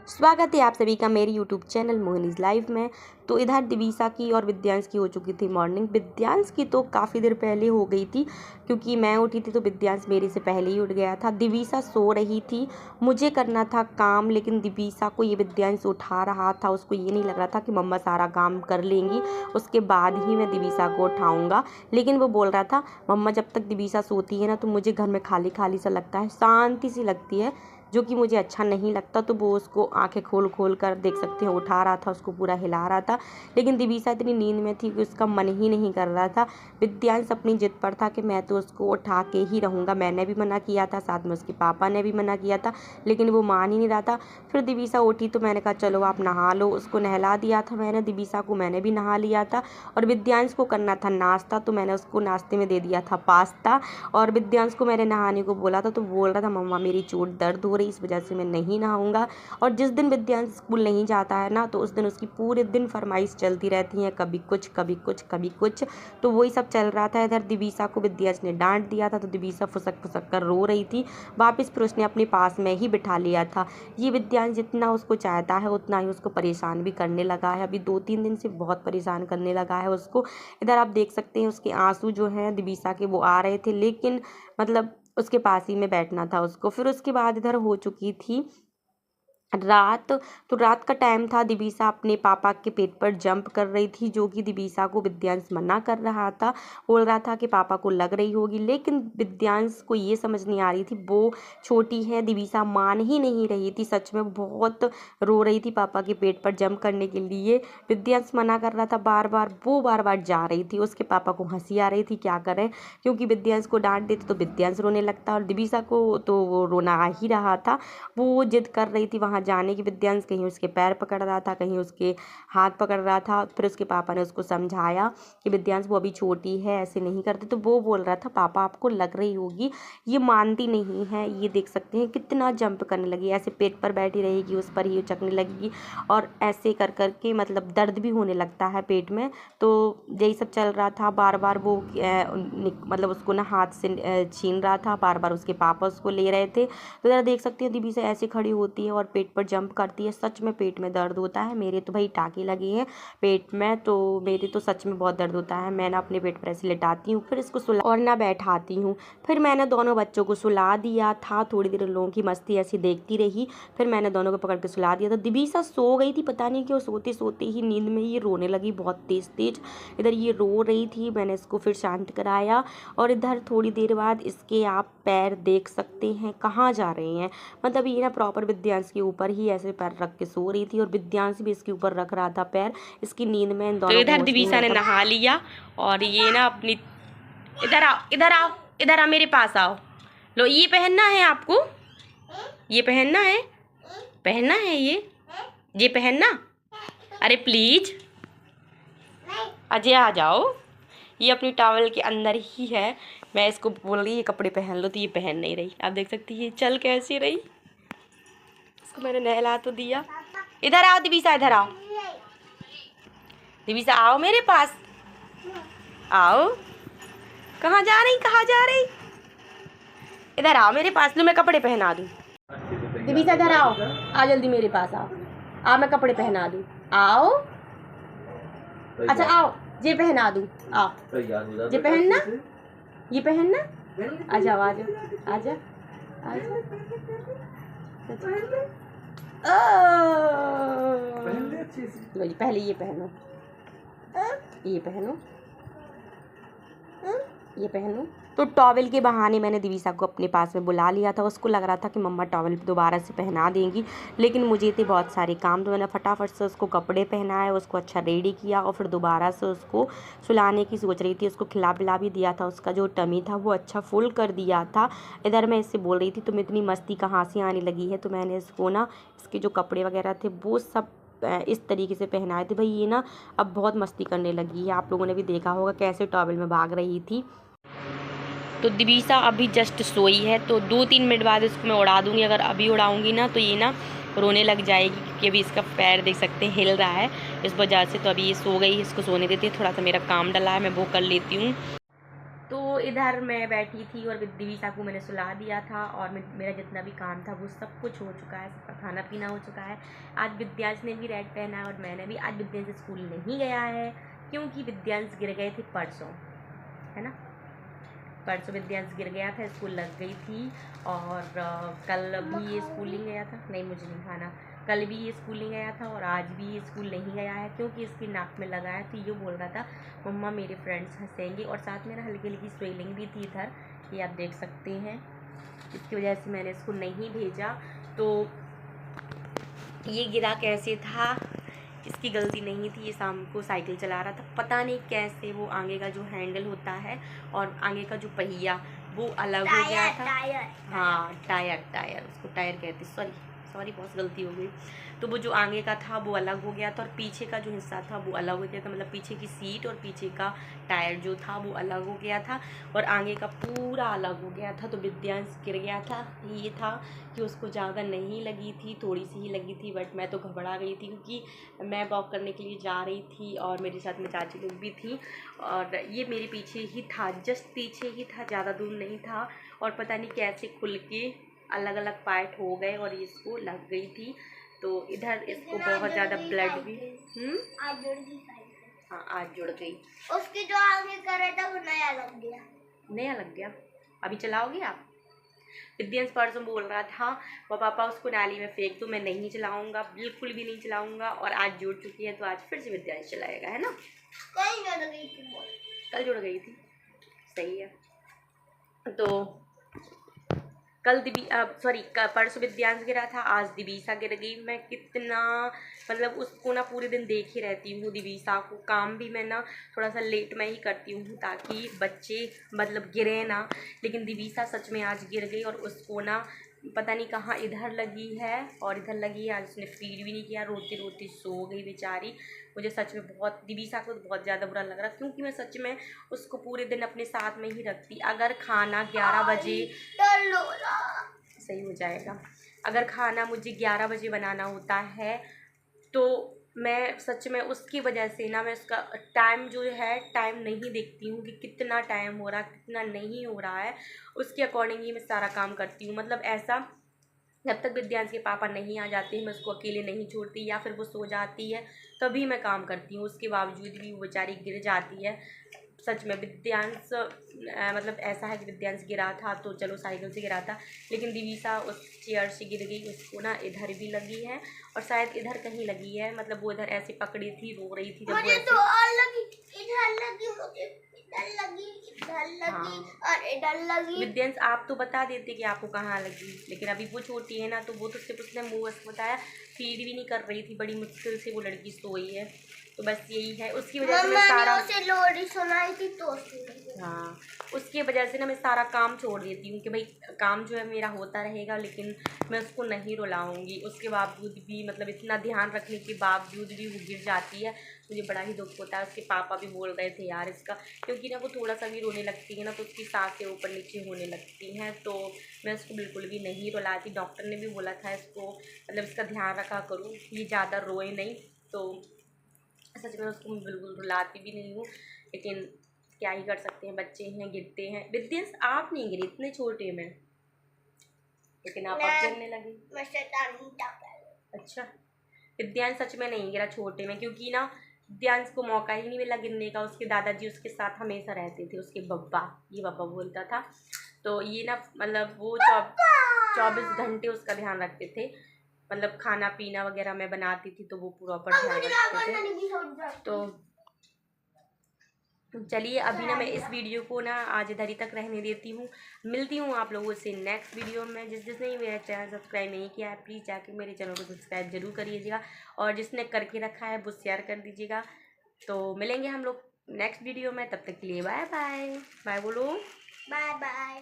स्वागत है आप सभी का मेरी यूट्यूब चैनल मोहिनीज लाइव में। तो इधर दिवीसा की और विद्यांश की हो चुकी थी मॉर्निंग। विद्यांश की तो काफ़ी देर पहले हो गई थी, क्योंकि मैं उठी थी तो विद्यांश मेरे से पहले ही उठ गया था। दिवीसा सो रही थी, मुझे करना था काम, लेकिन दिवीसा को ये विद्यांश उठा रहा था। उसको ये नहीं लग रहा था कि मम्मा सारा काम कर लेंगी, उसके बाद ही मैं दिवीसा को उठाऊँगा। लेकिन वो बोल रहा था मम्मा जब तक दिवीसा सोती है ना तो मुझे घर में खाली खाली सा लगता है, शांति सी लगती है, जो कि मुझे अच्छा नहीं लगता। तो वो उसको आंखें खोल खोल कर देख सकते हैं उठा रहा था, उसको पूरा हिला रहा था। लेकिन दिवीसा इतनी नींद में थी कि उसका मन ही नहीं कर रहा था। विद्यांश अपनी जिद पर था कि मैं तो उसको उठा के ही रहूँगा। मैंने भी मना किया था, साथ में उसके पापा ने भी मना किया था, लेकिन वो मान ही नहीं रहा था। फिर दिवीसा उठी तो मैंने कहा चलो आप नहा लो। उसको नहला दिया था मैंने, दिवीसा को मैंने भी नहा लिया था। और विद्यांश को करना था नाश्ता, तो मैंने उसको नाश्ते में दे दिया था पास्ता। और विद्यांश को मैंने नहाने को बोला था तो बोल रहा था मम्मा मेरी चोट दर्द हो रही, इस वजह से मैं नहीं नहाऊंगा। और जिस दिन विद्यांश स्कूल नहीं जाता है ना तो उस दिन उसकी पूरे दिन फरमाइश चलती रहती है, कभी कुछ कभी कुछ कभी कुछ। तो वही सब चल रहा था। इधर दिवीसा को विद्यांश ने डांट दिया था तो दिवीसा फुसक फुसक कर रो रही थी। वापस फिर उसने अपने पास में ही बिठा लिया था। ये विद्यांश जितना उसको चाहता है उतना ही उसको परेशान भी करने लगा है। अभी 2-3 दिन से बहुत परेशान करने लगा है उसको। इधर आप देख सकते हैं उसके आंसू जो हैं दिवीसा के वो आ रहे थे, लेकिन मतलब उसके पास ही में बैठना था उसको। फिर उसके बाद इधर हो चुकी थी रात। तो रात का टाइम था। दिवीसा अपने पापा के पेट पर जंप कर रही थी, जो कि दिवीसा को विद्यांश मना कर रहा था, बोल रहा था कि पापा को लग रही होगी। लेकिन विद्यांश को ये समझ नहीं आ रही थी, वो छोटी है। दिवीसा मान ही नहीं रही थी, सच में बहुत रो रही थी पापा के पेट पर जंप करने के लिए। विद्यांश मना कर रहा था बार बार, वो बार बार जा रही थी। उसके पापा को हंसी आ रही थी, क्या करें, क्योंकि विद्यांश को डांट देते तो विद्यांश रोने लगता और दिवीसा को तो वो रोना आ ही रहा था। वो जिद कर रही थी वहाँ जाने की। विद्यांश कहीं उसके पैर पकड़ रहा था, कहीं उसके हाथ पकड़ रहा था। फिर उसके पापा ने उसको समझाया कि विद्यांश वो अभी छोटी है, ऐसे नहीं करते। तो वो बोल रहा था पापा आपको लग रही होगी। ये मानती नहीं है। ये देख सकते हैं कितना जंप करने लगी, ऐसे पेट पर बैठी रहेगी, उस पर ही उचकने लगेगी और ऐसे कर करके मतलब दर्द भी होने लगता है पेट में। तो यही सब चल रहा था। बार बार वो मतलब उसको ना हाथ से छीन रहा था, बार बार उसके पापा उसको ले रहे थे। तो ज़रा देख सकते हैं दिवीसा ऐसे खड़ी होती है और पेट पर जंप करती है। सच में पेट में दर्द होता है। मेरे तो भाई टाँके लगे हैं पेट में, तो मेरे तो सच में बहुत दर्द होता है। मैं ना अपने पेट पर ऐसे लिटाती हूँ, फिर इसको सुला और ना बैठाती हूँ। फिर मैंने दोनों बच्चों को सुला दिया था। थोड़ी देर लोगों की मस्ती ऐसी देखती रही, फिर मैंने दोनों को पकड़ के सुला दिया। तो दिवीसा सो गई थी, पता नहीं क्यों सोते सोते ही नींद में ये रोने लगी बहुत तेज़ तेज़। इधर ये रो रही थी, मैंने इसको फिर शांत कराया। और इधर थोड़ी देर बाद इसके आप पैर देख सकते हैं कहाँ जा रहे हैं। मतलब ये ना प्रॉपर विद्यांश के ऊपर ही ऐसे पैर रख के सो रही थी और विद्यांश भी इसके ऊपर रख रहा था पैर, इसकी नींद में। इन दोनों तो इधर दिवीसा ने नहा लिया और ये ना अपनी इधर आओ इधर आओ इधर आओ मेरे पास आओ। लो ये पहनना है आपको, ये पहनना है, पहनना है ये पहनना। अरे प्लीज अजय आ जाओ। ये अपनी टॉवल के अंदर ही है। मैं इसको बोल रही ये कपड़े पहन लो तो ये पहन नहीं रही। आप देख सकती है ये चल कैसी रही। इसको मैंने नहला तो दिया। इधर आओ दिवीसा, इधर आओ दिवीसा, आओ मेरे पास आओ। कहाँ जा रही, कहाँ जा रही, इधर आओ मेरे पास। लो मैं कपड़े पहना दूँ। दिवीसा इधर आओ, आओ जल्दी मेरे पास आओ। आओ मैं कपड़े पहना दूँ, आओ। अच्छा आओ ये पहना दूँ, आओ ये पहनना, ये पहनना। आ जाओ आ जाओ आ जाओ आ जाओ। लो जी पहले ये पहनो, ये पहनो, ये पहनो। तो टॉवल के बहाने मैंने दिवीसा को अपने पास में बुला लिया था। उसको लग रहा था कि मम्मा टॉवल दोबारा से पहना देंगी, लेकिन मुझे थे बहुत सारे काम, तो मैंने फटाफट से उसको कपड़े पहनाए, उसको अच्छा रेडी किया और फिर दोबारा से उसको सुलाने की सोच रही थी। उसको खिला पिला भी दिया था, उसका जो टमी था वो अच्छा फुल कर दिया था। इधर मैं इससे बोल रही थी तुम्हें इतनी मस्ती कहाँ से आने लगी है। तो मैंने इसको ना इसके जो कपड़े वगैरह थे वो सब इस तरीके से पहनाए थे। भाई ये ना अब बहुत मस्ती करने लगी है। आप लोगों ने भी देखा होगा कैसे टॉवल में भाग रही थी। तो दिवीसा अभी जस्ट सोई है, तो 2-3 मिनट बाद इसको मैं उड़ा दूँगी। अगर अभी उड़ाऊँगी ना तो ये ना रोने लग जाएगी, क्योंकि अभी इसका पैर देख सकते हैं हिल रहा है इस वजह से। तो अभी ये सो गई, इसको सोने देती है। थोड़ा सा मेरा काम डला है मैं वो कर लेती हूँ। तो इधर मैं बैठी थी और दिवीसा को मैंने सुला दिया था और मेरा जितना भी काम था वो सब कुछ हो चुका है, सबका खाना पीना हो चुका है। आज विद्यांश ने भी रेड पहना है और मैंने भी। आज विद्यांश स्कूल नहीं गया है क्योंकि विद्यांश गिर गए थे परसों, है ना। परसों विद्यांश गिर गया था, स्कूल लग गई थी। और कल भी ये स्कूल नहीं गया था। नहीं, मुझे नहीं खाना। कल भी ये स्कूल नहीं गया था और आज भी ये स्कूल नहीं गया है क्योंकि इसकी नाक में लगा है। तो ये बोल रहा था मम्मा मेरे फ्रेंड्स हंसेंगे, और साथ में ना हल्की हल्की स्वेलिंग भी थी इधर, ये आप देख सकते हैं। इसकी वजह से मैंने इसको नहीं भेजा। तो ये गिरा कैसे था, इसकी गलती नहीं थी। ये शाम को साइकिल चला रहा था, पता नहीं कैसे वो आगे का जो हैंडल होता है और आगे का जो पहिया वो अलग हो गया था। हाँ, टायर, उसको टायर कहते, सॉरी बहुत गलती हो गई। तो वो जो आगे का था वो अलग हो गया था और पीछे का जो हिस्सा था वो अलग हो गया था, मतलब पीछे की सीट और पीछे का टायर जो था वो अलग हो गया था और आगे का पूरा अलग हो गया था। तो विद्यांश गिर गया था। ये था कि उसको ज़्यादा नहीं लगी थी, थोड़ी सी ही लगी थी, बट मैं तो घबरा गई थी क्योंकि मैं वॉक करने के लिए जा रही थी और मेरे साथ में चाची लोग भी थी और ये मेरे पीछे ही था, जस्ट पीछे ही था, ज़्यादा दूर नहीं था। और पता नहीं कैसे खुल के अलग अलग पार्ट हो गए और इसको लग गई थी। तो इधर इसको बहुत ज़्यादा ब्लड भी आज जुड़ गई। हाँ, आज जुड़ गई। उसकी जो आगे कर रहा था वो नया लग गया। अभी चलाओगे आप? विद्यांश परसों बोल रहा था वो पापा उसको नाली में फेंक दो, मैं नहीं चलाऊंगा, बिल्कुल भी नहीं चलाऊंगा। और आज जुड़ चुकी है तो आज फिर से विद्यांश चलाएगा, है ना। कल जुड़ गई थी, सही है। तो कल परसों विद्यांश गिरा था, आज दिवीसा गिर गई। मैं कितना मतलब उसको ना पूरे दिन देख ही रहती हूँ दिवीसा को। काम भी मैं ना थोड़ा सा लेट में ही करती हूँ ताकि बच्चे मतलब गिरे ना। लेकिन दिवीसा सच में आज गिर गई और उसको ना पता नहीं कहाँ इधर लगी है और इधर लगी है। आज उसने फीड भी नहीं किया, रोती रोती सो गई बेचारी। मुझे सच में बहुत, दिवीसा को बहुत ज़्यादा बुरा लग रहा क्योंकि मैं सच में उसको पूरे दिन अपने साथ में ही रखती। अगर खाना 11 बजे सही हो जाएगा, अगर खाना मुझे 11 बजे बनाना होता है तो मैं सच में उसकी वजह से ना मैं उसका टाइम जो है टाइम नहीं देखती हूँ कि कितना टाइम हो रहा है कितना नहीं हो रहा है, उसके अकॉर्डिंग ही मैं सारा काम करती हूँ। मतलब ऐसा जब तक विद्यांश के पापा नहीं आ जाते हैं मैं उसको अकेले नहीं छोड़ती, या फिर वो सो जाती है तभी मैं काम करती हूँ। उसके बावजूद भी वो बेचारी गिर जाती है। सच में विद्यांश मतलब ऐसा है कि विद्यांश गिरा था तो चलो साइकिल से गिरा था, लेकिन दिवीसा उस चेयर से गिर गई, उसको ना इधर भी लगी है और शायद इधर कहीं लगी है। मतलब वो इधर ऐसे पकड़ी थी, रो रही थी जब मुझे वो तो और लगी, इधर लगी, मुझे इधर लगी, इधर लगी और इधर लगी। विद्यांश आप तो बता देते कि आपको कहाँ लगी, लेकिन अभी वो छोटी है ना तो वो तो सिर्फ उसने मुँह बस बताया, फीड भी नहीं कर रही थी, बड़ी मुश्किल से वो लड़की सोई है। तो बस यही है, उसकी वजह से मैं सारा लोरी सुनाई थी तो हाँ, उसकी वजह से ना मैं सारा काम छोड़ देती हूँ कि भाई काम जो है मेरा होता रहेगा, लेकिन मैं उसको नहीं रुलाऊंगी। उसके बावजूद भी मतलब इतना ध्यान रखने के बावजूद भी वो गिर जाती है, मुझे बड़ा ही दुख होता है। उसके पापा भी बोल रहे थे यार इसका, क्योंकि ना वो थोड़ा सा भी रोने लगती है ना तो उसकी सांसें ऊपर नीचे होने लगती हैं, तो मैं उसको बिल्कुल भी नहीं रुलाती। डॉक्टर ने भी बोला था इसको मतलब इसका ध्यान रखा करूँ, ये ज़्यादा रोए नहीं। तो सच में उसको मैं बिल्कुल रुलाती भी नहीं हूँ, लेकिन क्या ही कर सकते हैं, बच्चे हैं गिरते हैं। विद्यांश आप नहीं गिरे इतने छोटे में, लेकिन आप अब गिरने लगी। अच्छा, विद्यांश सच में नहीं गिरा छोटे में, क्योंकि ना विद्यांश को मौका ही नहीं मिला गिरने का। उसके दादाजी उसके साथ हमेशा रहते थे, उसके बब्बा, ये बब्बा बोलता था। तो ये ना मतलब वो 24 घंटे उसका ध्यान रखते थे। मतलब खाना पीना वगैरह मैं बनाती थी तो वो प्रॉपर ध्यान रखते थे। तो चलिए अभी ना मैं इस वीडियो को ना आज इधर ही तक रहने देती हूँ। मिलती हूँ आप लोगों से नेक्स्ट वीडियो में। जिसने मेरा चैनल सब्सक्राइब नहीं किया है प्लीज़ जाके मेरे चैनल को सब्सक्राइब जरूर करिएगा, और जिसने करके रखा है वो शेयर कर दीजिएगा। तो मिलेंगे हम लोग नेक्स्ट वीडियो में, तब तक के लिए बाय बाय। बाय बोलो, बाय बाय।